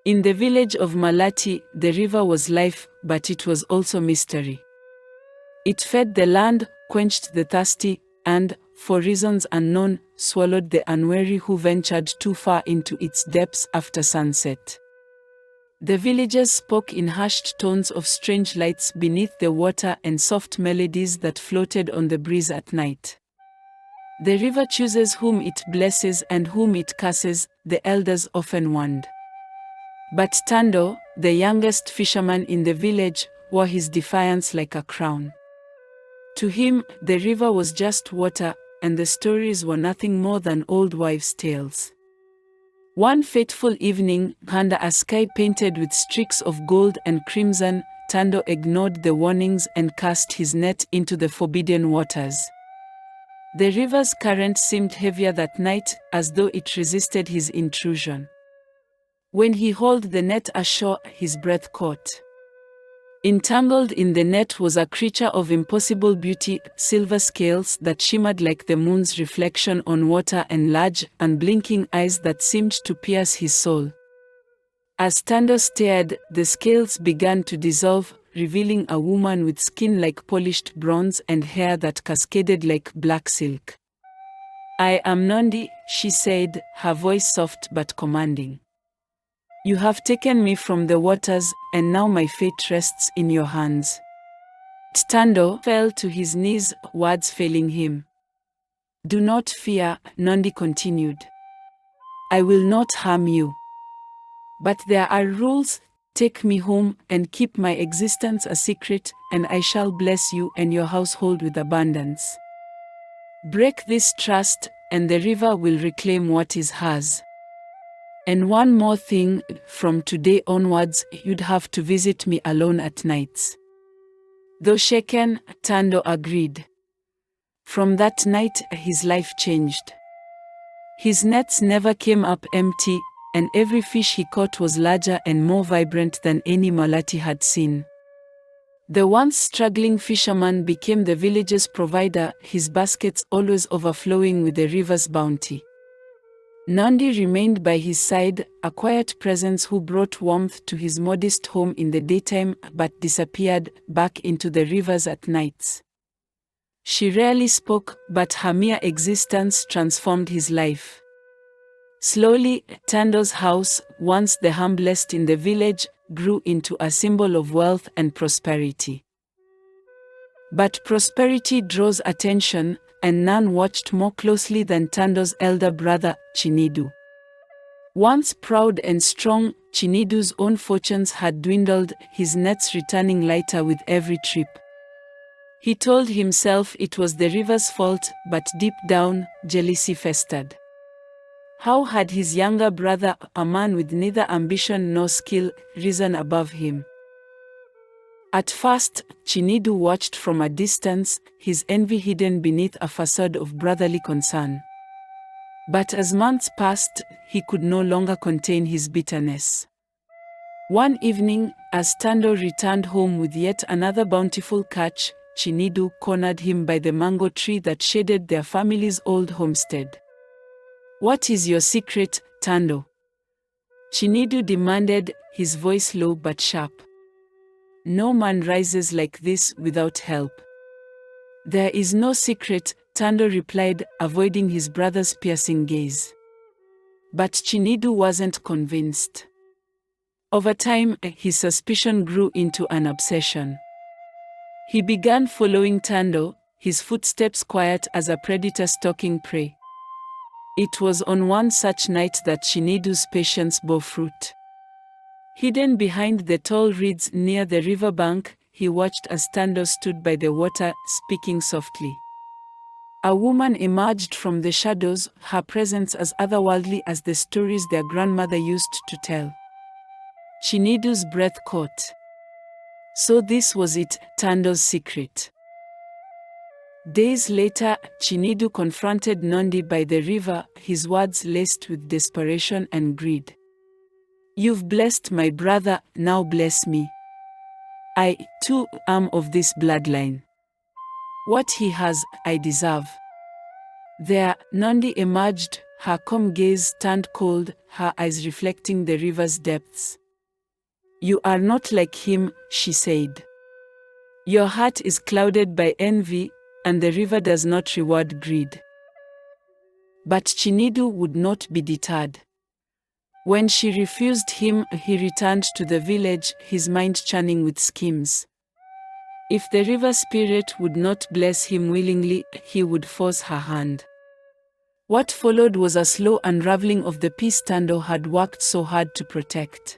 In the village of Malati, the river was life, but it was also mystery. It fed the land, quenched the thirsty, and, for reasons unknown, swallowed the unwary who ventured too far into its depths after sunset. The villagers spoke in hushed tones of strange lights beneath the water and soft melodies that floated on the breeze at night. The river chooses whom it blesses and whom it curses, the elders often warned. But Tando, the youngest fisherman in the village, wore his defiance like a crown. To him, the river was just water, and the stories were nothing more than old wives' tales. One fateful evening, under a sky painted with streaks of gold and crimson, Tando ignored the warnings and cast his net into the forbidden waters. The river's current seemed heavier that night, as though it resisted his intrusion. When he hauled the net ashore, his breath caught. Entangled in the net was a creature of impossible beauty, silver scales that shimmered like the moon's reflection on water and large, unblinking eyes that seemed to pierce his soul. As Tando stared, the scales began to dissolve, revealing a woman with skin like polished bronze and hair that cascaded like black silk. "I am Nondi," she said, her voice soft but commanding. "You have taken me from the waters, and now my fate rests in your hands." Tando fell to his knees, words failing him. "Do not fear," Nondi continued. "I will not harm you. But there are rules. Take me home, and keep my existence a secret, and I shall bless you and your household with abundance. Break this trust, and the river will reclaim what is hers. And one more thing, from today onwards, you'd have to visit me alone at nights." Though shaken, Tando agreed. From that night, his life changed. His nets never came up empty, and every fish he caught was larger and more vibrant than any Malati had seen. The once struggling fisherman became the village's provider, his baskets always overflowing with the river's bounty. Nondi remained by his side, a quiet presence who brought warmth to his modest home in the daytime but disappeared back into the rivers at nights. She rarely spoke, but her mere existence transformed his life. Slowly, Tando's house, once the humblest in the village, grew into a symbol of wealth and prosperity. But prosperity draws attention, and none watched more closely than Tando's elder brother, Chinidu. Once proud and strong, Chinidu's own fortunes had dwindled, his nets returning lighter with every trip. He told himself it was the river's fault, but deep down, jealousy festered. How had his younger brother, a man with neither ambition nor skill, risen above him? At first, Chinidu watched from a distance, his envy hidden beneath a facade of brotherly concern. But as months passed, he could no longer contain his bitterness. One evening, as Tando returned home with yet another bountiful catch, Chinidu cornered him by the mango tree that shaded their family's old homestead. "What is your secret, Tando?" Chinidu demanded, his voice low but sharp. "No man rises like this without help." "There is no secret," Tando replied, avoiding his brother's piercing gaze. But Chinidu wasn't convinced. Over time, his suspicion grew into an obsession. He began following Tando, his footsteps quiet as a predator stalking prey. It was on one such night that Chinidu's patience bore fruit. Hidden behind the tall reeds near the riverbank, he watched as Tando stood by the water, speaking softly. A woman emerged from the shadows, her presence as otherworldly as the stories their grandmother used to tell. Chinidu's breath caught. So this was it, Tando's secret. Days later, Chinidu confronted Nondi by the river, his words laced with desperation and greed. "You've blessed my brother, now bless me. I, too, am of this bloodline. What he has, I deserve." There, Nondi emerged, her calm gaze turned cold, her eyes reflecting the river's depths. "You are not like him," she said. "Your heart is clouded by envy, and the river does not reward greed." But Chinedu would not be deterred. When she refused him, he returned to the village, his mind churning with schemes. If the river spirit would not bless him willingly, he would force her hand. What followed was a slow unraveling of the peace Tando had worked so hard to protect.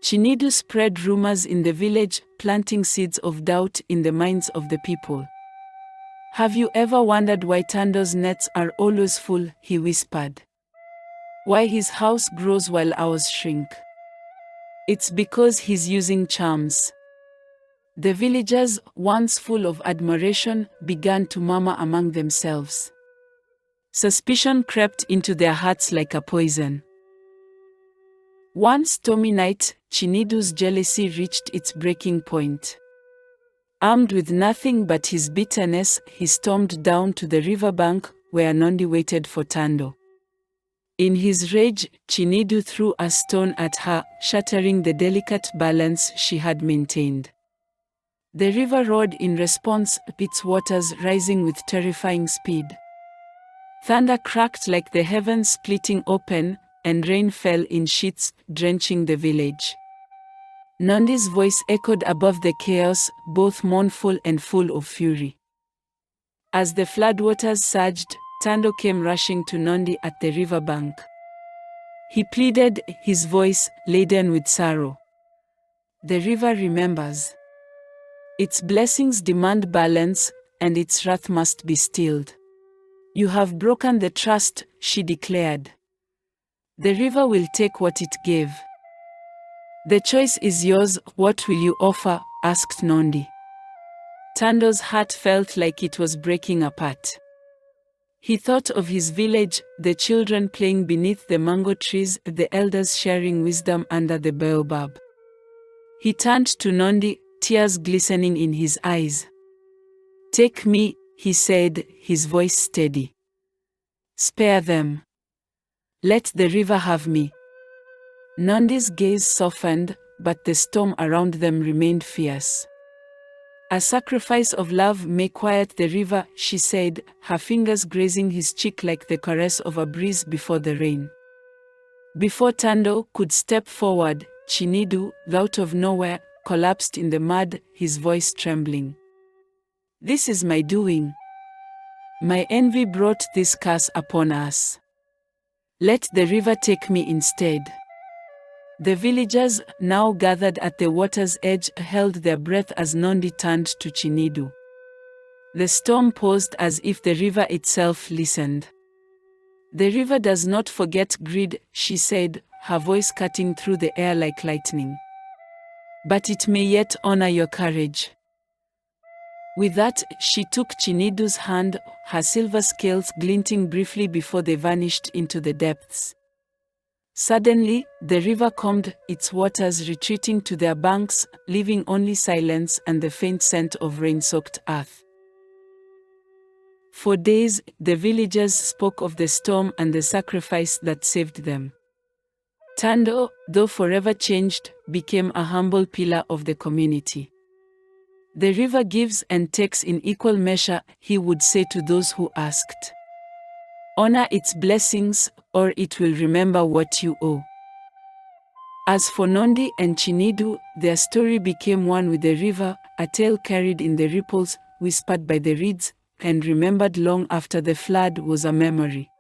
Chinedu spread rumors in the village, planting seeds of doubt in the minds of the people. "Have you ever wondered why Tando's nets are always full?" he whispered. "Why his house grows while ours shrink? It's because he's using charms." The villagers, once full of admiration, began to murmur among themselves. Suspicion crept into their hearts like a poison. One stormy night, Chinedu's jealousy reached its breaking point. Armed with nothing but his bitterness, he stormed down to the riverbank, where Nondi waited for Tando. In his rage, Chinedu threw a stone at her, shattering the delicate balance she had maintained. The river roared in response, its waters rising with terrifying speed. Thunder cracked like the heavens splitting open, and rain fell in sheets, drenching the village. Nondi's voice echoed above the chaos, both mournful and full of fury. As the floodwaters surged, Tando came rushing to Nondi at the riverbank. He pleaded, his voice laden with sorrow. "The river remembers. Its blessings demand balance, and its wrath must be stilled. You have broken the trust," she declared. "The river will take what it gave. The choice is yours. What will you offer?" asked Nondi. Tando's heart felt like it was breaking apart. He thought of his village, the children playing beneath the mango trees, the elders sharing wisdom under the baobab. He turned to Nondi, tears glistening in his eyes. "Take me," he said, his voice steady. "Spare them. Let the river have me." Nondi's gaze softened, but the storm around them remained fierce. "A sacrifice of love may quiet the river," she said, her fingers grazing his cheek like the caress of a breeze before the rain. Before Tando could step forward, Chinedu, out of nowhere, collapsed in the mud, his voice trembling. "This is my doing. My envy brought this curse upon us. Let the river take me instead." The villagers, now gathered at the water's edge, held their breath as Nondi turned to Chinedu. The storm paused as if the river itself listened. "The river does not forget greed," she said, her voice cutting through the air like lightning. "But it may yet honor your courage." With that, she took Chinedu's hand, her silver scales glinting briefly before they vanished into the depths. Suddenly, the river calmed, its waters retreating to their banks, leaving only silence and the faint scent of rain-soaked earth. For days, the villagers spoke of the storm and the sacrifice that saved them. Tando, though forever changed, became a humble pillar of the community. "The river gives and takes in equal measure," he would say to those who asked. "Honor its blessings, or it will remember what you owe." As for Nondi and Chinedu, their story became one with the river, a tale carried in the ripples, whispered by the reeds, and remembered long after the flood was a memory.